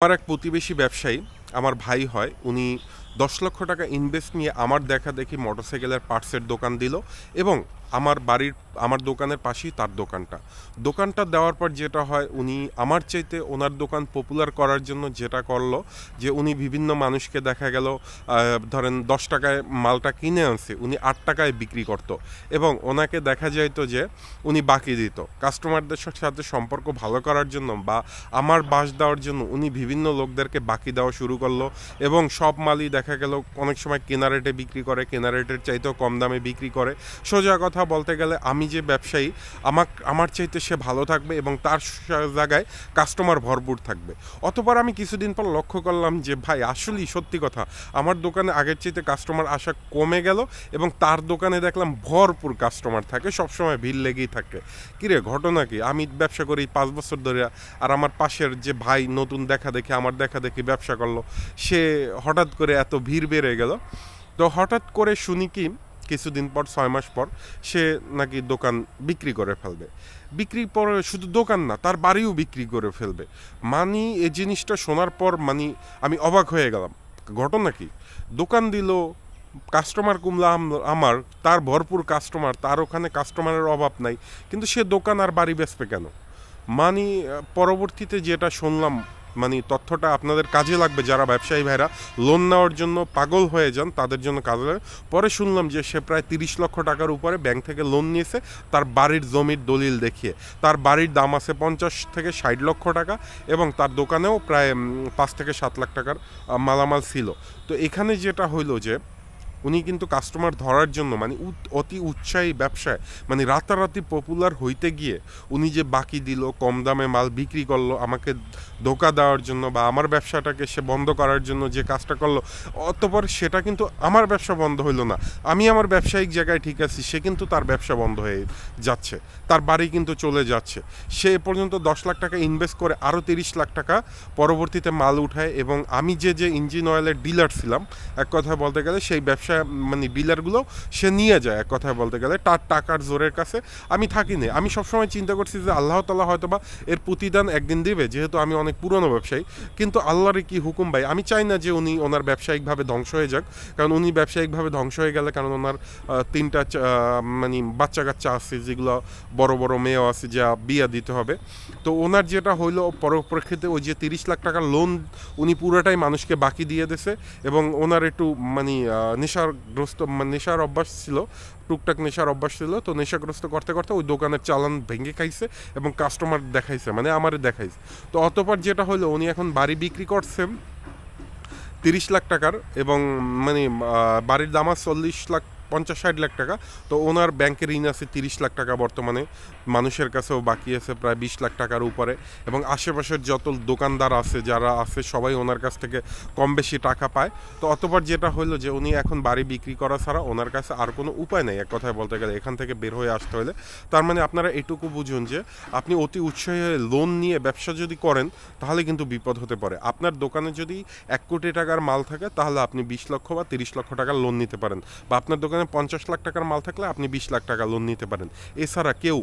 আমার এক প্রতিবেশী ব্যবসায়ী আমার ভাই হয়। উনি ১০ লক্ষ টাকা ইনভেস্ট নিয়ে আমার দেখাদেখি মোটরসাইকেলের পার্টসের দোকান দিল এবং আমার দোকানের পাশেই তার দোকানটা দেওয়ার পর যেটা হয়, উনি আমার চাইতে ওনার দোকান পপুলার করার জন্য যেটা করলো যে উনি বিভিন্ন মানুষকে দেখা গেল ধরেন ১০ টাকায় মালটা কিনে আনছে, উনি ৮ টাকায় বিক্রি করতো এবং ওনাকে দেখা যাইতো যে উনি বাকি দিত কাস্টমারদের সাথে সম্পর্ক ভালো করার জন্য বা আমার বাস দেওয়ার জন্য উনি বিভিন্ন লোকদেরকে বাকি দেওয়া শুরু করলো এবং সব মালই দেখা গেল অনেক সময় কেনা রেটে বিক্রি করে, কেনা রেটের চাইতেও কম দামে বিক্রি করে। সোজা কথা বলতে গেলে আমি যে ব্যবসায়ী, আমার চাইতে সে ভালো থাকবে এবং তার জায়গায় কাস্টমার ভরপুর থাকবে। অতপর আমি কিছুদিন পর লক্ষ্য করলাম যে ভাই আসলেই সত্যি কথা, আমার দোকানে আগের চাইতে কাস্টমার আসা কমে গেল এবং তার দোকানে দেখলাম ভরপুর কাস্টমার থাকে, সবসময় ভিড় লেগেই থাকে। কিরে ঘটনা কি? আমি ব্যবসা করি ৫ বছর ধরে, আর আমার পাশের যে ভাই নতুন আমার দেখা দেখি ব্যবসা করলো, সে হঠাৎ করে এত ভিড় বেড়ে গেল। তো হঠাৎ করে শুনি কি কিছুদিন পর ৬ মাস পর সে নাকি দোকান বিক্রি করে ফেলবে। বিক্রি পরে শুধু দোকান না, তার বাড়িও বিক্রি করে ফেলবে। এই জিনিসটা শোনার পর আমি অবাক হয়ে গেলাম। ঘটনা কি? দোকান দিল, কাস্টমার কমলাম আমার, তার ভরপুর কাস্টমার, তার ওখানে কাস্টমারের অভাব নাই, কিন্তু সে দোকান আর বাড়ি বেচবে কেন? মানে পরবর্তীতে যেটা শুনলাম, তথ্যটা আপনাদের কাজে লাগবে, যারা ব্যবসায়ী ভাইরা লোন নেওয়ার জন্য পাগল হয়ে যান তাদের জন্য কাজে লাগে। পরে শুনলাম যে সে প্রায় ৩০ লক্ষ টাকার উপরে ব্যাংক থেকে লোন নিয়েছে তার বাড়ির জমির দলিল দেখিয়ে। তার বাড়ির দাম আছে ৫০ থেকে ৬০ লক্ষ টাকা এবং তার দোকানেও প্রায় ৫ থেকে ৭ লাখ টাকার মালামাল ছিল। তো এখানে যেটা হইলো যে উনি কিন্তু কাস্টমার ধরার জন্য অতি উৎসাহী ব্যবসায় রাতারাতি পপুলার হইতে গিয়ে উনি যে বাকি দিল, কম দামে মাল বিক্রি করলো আমাকে ধোকা দেওয়ার জন্য বা আমার ব্যবসাটাকে সে বন্ধ করার জন্য যে কাজটা করলো, অতঃপর সেটা কিন্তু আমার ব্যবসা বন্ধ হইলো না। আমি আমার ব্যবসায়িক জায়গায় ঠিক আছি, সে কিন্তু তার ব্যবসা বন্ধ হয়ে যাচ্ছে, তার বাড়ি কিন্তু চলে যাচ্ছে। সে এ পর্যন্ত ১০ লাখ টাকা ইনভেস্ট করে আরও ৩০ লাখ টাকা পরবর্তীতে মাল উঠায় এবং আমি যে ইঞ্জিন অয়েলের ডিলার ছিলাম, এক কথায় বলতে গেলে সেই ব্যবসা ডিলারগুলো সে নিয়ে যায়। এক কথায় বলতে গেলে তার টাকার জোরের কাছে আমি থাকিনি। আমি সবসময় চিন্তা করছি যে আল্লাহ তাআলা হয়তোবা এর প্রতিদান একদিন দেবে, যেহেতু আমি অনেক পুরনো ব্যবসায়ী। কিন্তু আল্লাহর কি হুকুম ভাই, আমি চাই না যে উনি ওনার ব্যবসায়িকভাবে ধ্বংস হয়ে যাক, কারণ উনি ব্যবসায়িকভাবে ধ্বংস হয়ে গেলে, কারণ ওনার ৩টা বাচ্চা কাচ্চা আছে, যেগুলো বড় বড় মেয়েও আছে, যা বিয়া দিতে হবে। তো ওনার যেটা হইলো পরপ্রেক্ষিতে ওই যে ৩০ লাখ টাকার লোন উনি পুরোটাই মানুষকে বাকি দিয়ে দিয়েছে এবং ওনার একটু নেশার অভ্যাস ছিল, টুকটাক নেশার অভ্যাস ছিল। তো নেশাগ্রস্ত করতে করতে ওই দোকানের চালান ভেঙে খাইছে এবং কাস্টমার দেখাইছে, আমারে দেখাইছে। তো অতপর যেটা হলো, উনি এখন বাড়ি বিক্রি করছে ৩০ লাখ টাকার এবং বাড়ির দাম ৪০ লাখ ৫০ ৬০ লাখ টাকা। তো ওনার ব্যাংকের ঋণ আছে ৩০ লাখ টাকা বর্তমানে, মানুষের কাছেও বাকি আছে প্রায় ২০ লাখ টাকার উপরে এবং আশেপাশের যত দোকানদার আছে যারা আছে সবাই ওনার কাছ থেকে কম বেশি টাকা পায়। তো অতপর যেটা হলো যে উনি এখন বাড়ি বিক্রি করা ছাড়া ওনার কাছে আর কোনো উপায় নেই, এক কথায় বলতে গেলে এখান থেকে বের হয়ে আসতে হলে। তার আপনারা এটুকু বুঝুন যে আপনি অতি উৎসাহী হয়ে লোন নিয়ে ব্যবসা যদি করেন তাহলে কিন্তু বিপদ হতে পারে। আপনার দোকানে যদি ১ কোটি টাকার মাল থাকে তাহলে আপনি ২০ লক্ষ বা ৩০ লক্ষ টাকার লোন নিতে পারেন, বা আপনার দোকানে ৫০ লাখ টাকার মাল থাকলে আপনি ২০ লাখ টাকা লোন নিতে পারেন। এছাড়া কেউ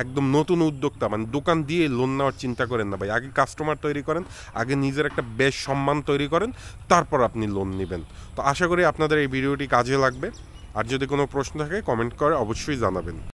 একদম নতুন উদ্যোক্তা দোকান দিয়ে লোন নেওয়ার চিন্তা করেন না ভাই। আগে কাস্টমার তৈরি করেন, আগে নিজের একটা বেশ সম্মান তৈরি করেন, তারপর আপনি লোন নেবেন। তো আশা করি আপনাদের এই ভিডিওটি কাজে লাগবে। আর যদি কোনো প্রশ্ন থাকে কমেন্ট করে অবশ্যই জানাবেন।